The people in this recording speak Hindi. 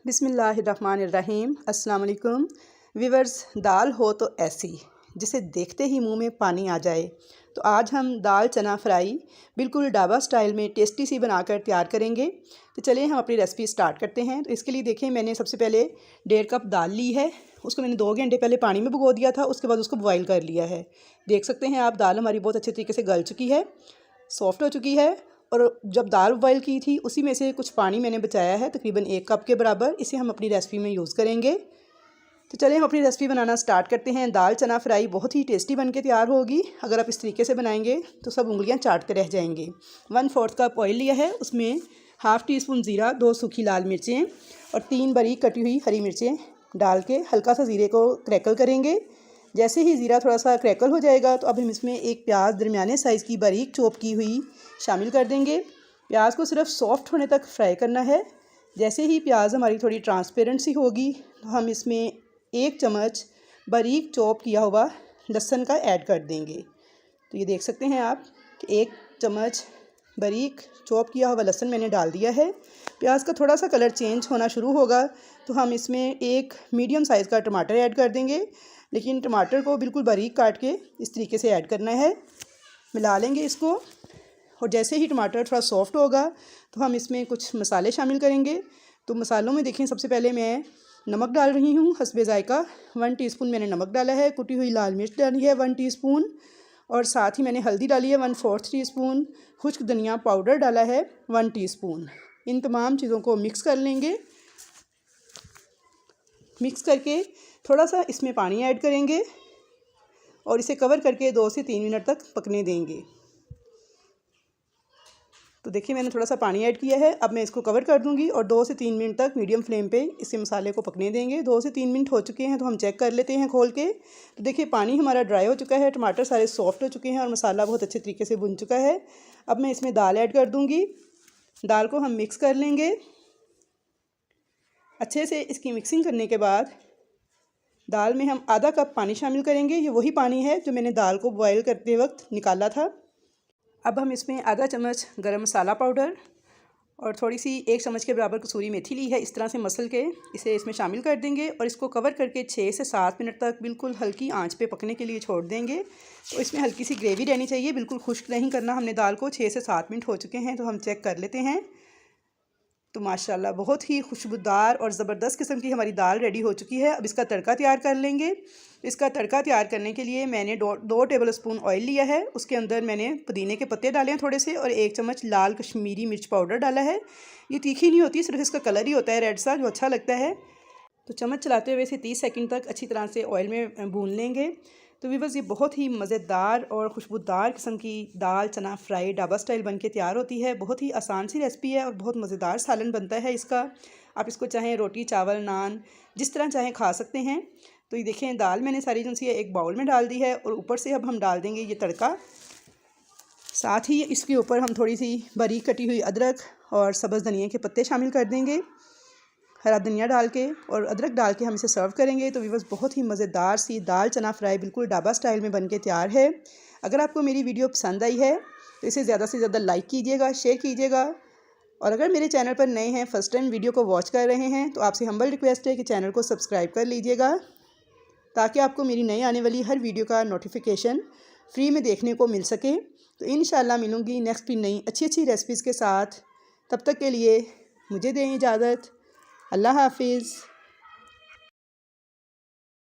बिस्मिल्लाहिर्रहमानिर्रहीम। अस्सलाम वालेकुम व्यूअर्स। दाल हो तो ऐसी जिसे देखते ही मुंह में पानी आ जाए। तो आज हम दाल चना फ्राई बिल्कुल ढाबा स्टाइल में टेस्टी सी बनाकर तैयार करेंगे। तो चलिए हम अपनी रेसिपी स्टार्ट करते हैं। तो इसके लिए देखें, मैंने सबसे पहले 1.5 कप दाल ली है। उसको मैंने 2 घंटे पहले पानी में भिगो दिया था, उसके बाद उसको बॉईल कर लिया है। देख सकते हैं आप, दाल हमारी बहुत अच्छे तरीके से गल चुकी है, सॉफ्ट हो चुकी है। और जब दाल बॉईल की थी उसी में से कुछ पानी मैंने बचाया है, तकरीबन 1 कप के बराबर। इसे हम अपनी रेसिपी में यूज़ करेंगे। तो चलिए हम अपनी रेसिपी बनाना स्टार्ट करते हैं। दाल चना फ्राई बहुत ही टेस्टी बन के तैयार होगी। अगर आप इस तरीके से बनाएंगे तो सब उंगलियां चाटते रह जाएंगे। 1/4 कप ऑयल लिया है, उसमें ½ टीस्पून ज़ीरा, 2 सूखी लाल मिर्चें और 3 बारीक कटी हुई हरी मिर्चें डाल के हल्का सा ज़ीरे को क्रैकल करेंगे। जैसे ही ज़ीरा थोड़ा सा क्रैकल हो जाएगा तो अब हम इसमें एक प्याज दरमियाने साइज़ की बारीक चॉप की हुई शामिल कर देंगे। प्याज को सिर्फ सॉफ्ट होने तक फ्राई करना है। जैसे ही प्याज हमारी थोड़ी ट्रांसपेरेंट सी होगी तो हम इसमें 1 चम्मच बारीक चॉप किया हुआ लहसुन का ऐड कर देंगे। तो ये देख सकते हैं आप कि 1 चम्मच बारीक चॉप किया हुआ लहसुन मैंने डाल दिया है। प्याज का थोड़ा सा कलर चेंज होना शुरू होगा तो हम इसमें एक मीडियम साइज़ का टमाटर ऐड कर देंगे, लेकिन टमाटर को बिल्कुल बारीक काट के इस तरीके से ऐड करना है। मिला लेंगे इसको। और जैसे ही टमाटर थोड़ा सॉफ्ट होगा तो हम इसमें कुछ मसाले शामिल करेंगे। तो मसालों में देखें, सबसे पहले मैं नमक डाल रही हूँ हस्बे ज़ायका। 1 टीस्पून मैंने नमक डाला है। कुटी हुई लाल मिर्च डाली है 1 टीस्पून, और साथ ही मैंने हल्दी डाली है 1/4 टीस्पून। खुश्क धनिया पाउडर डाला है 1 टीस्पून। इन तमाम चीज़ों को मिक्स कर लेंगे। मिक्स करके थोड़ा सा इसमें पानी ऐड करेंगे और इसे कवर करके 2 से 3 मिनट तक पकने देंगे। तो देखिए, मैंने थोड़ा सा पानी ऐड किया है। अब मैं इसको कवर कर दूंगी और 2 से 3 मिनट तक मीडियम फ्लेम पे इसे मसाले को पकने देंगे। 2 से 3 मिनट हो चुके हैं तो हम चेक कर लेते हैं खोल के। तो देखिए, पानी हमारा ड्राई हो चुका है, टमाटर सारे सॉफ्ट हो चुके हैं और मसाला बहुत अच्छे तरीके से भुन चुका है। अब मैं इसमें दाल ऐड कर दूँगी। दाल को हम मिक्स कर लेंगे। अच्छे से इसकी मिक्सिंग करने के बाद दाल में हम आधा कप पानी शामिल करेंगे। ये वही पानी है जो मैंने दाल को बॉयल करते वक्त निकाला था। अब हम इसमें आधा चम्मच गरम मसाला पाउडर और थोड़ी सी 1 चम्मच के बराबर कसूरी मेथी ली है, इस तरह से मसल के इसे इसमें शामिल कर देंगे और इसको कवर करके 6 से 7 मिनट तक बिल्कुल हल्की आंच पे पकने के लिए छोड़ देंगे। तो इसमें हल्की सी ग्रेवी रहनी चाहिए, बिल्कुल खुश्क नहीं करना हमने दाल को। 6 से 7 मिनट हो चुके हैं तो हम चेक कर लेते हैं। तो माशाल्लाह बहुत ही खुशबूदार और ज़बरदस्त किस्म की हमारी दाल रेडी हो चुकी है। अब इसका तड़का तैयार कर लेंगे। इसका तड़का तैयार करने के लिए मैंने 2 टेबल स्पून ऑयल लिया है। उसके अंदर मैंने पुदीने के पत्ते डाले हैं थोड़े से और 1 चम्मच लाल कश्मीरी मिर्च पाउडर डाला है। ये तीखी नहीं होती, सिर्फ इसका कलर ही होता है रेड सा, जो अच्छा लगता है। तो चम्मच चलाते हुए इसे 30 सेकंड तक अच्छी तरह से ऑयल में भून लेंगे। तो व्यूअर्स, ये बहुत ही मज़ेदार और खुशबूदार किस्म की दाल चना फ्राई ढाबा स्टाइल बन के तैयार होती है। बहुत ही आसान सी रेसिपी है और बहुत मज़ेदार सालन बनता है इसका। आप इसको चाहें रोटी चावल नान जिस तरह चाहें खा सकते हैं। तो ये देखें, दाल मैंने सारी जो सी एक बाउल में डाल दी है और ऊपर से अब हम डाल देंगे ये तड़का। साथ ही इसके ऊपर हम थोड़ी सी बारीक कटी हुई अदरक और सब्ज़ धनिया के पत्ते शामिल कर देंगे, हरा धनिया डाल के और अदरक डाल के हम इसे सर्व करेंगे। तो व्यूअर्स, बहुत ही मज़ेदार सी दाल चना फ्राई बिल्कुल ढाबा स्टाइल में बन के तैयार है। अगर आपको मेरी वीडियो पसंद आई है तो इसे ज़्यादा से ज़्यादा लाइक कीजिएगा, शेयर कीजिएगा। और अगर मेरे चैनल पर नए हैं, फ़र्स्ट टाइम वीडियो को वॉच कर रहे हैं, तो आपसे हम्बल रिक्वेस्ट है कि चैनल को सब्सक्राइब कर लीजिएगा, ताकि आपको मेरी नई आने वाली हर वीडियो का नोटिफिकेशन फ्री में देखने को मिल सके। तो इंशाल्लाह मिलूँगी नेक्स्ट भी नई अच्छी रेसिपीज़ के साथ। तब तक के लिए मुझे दें इजाज़त। अल्लाह हाफिज़।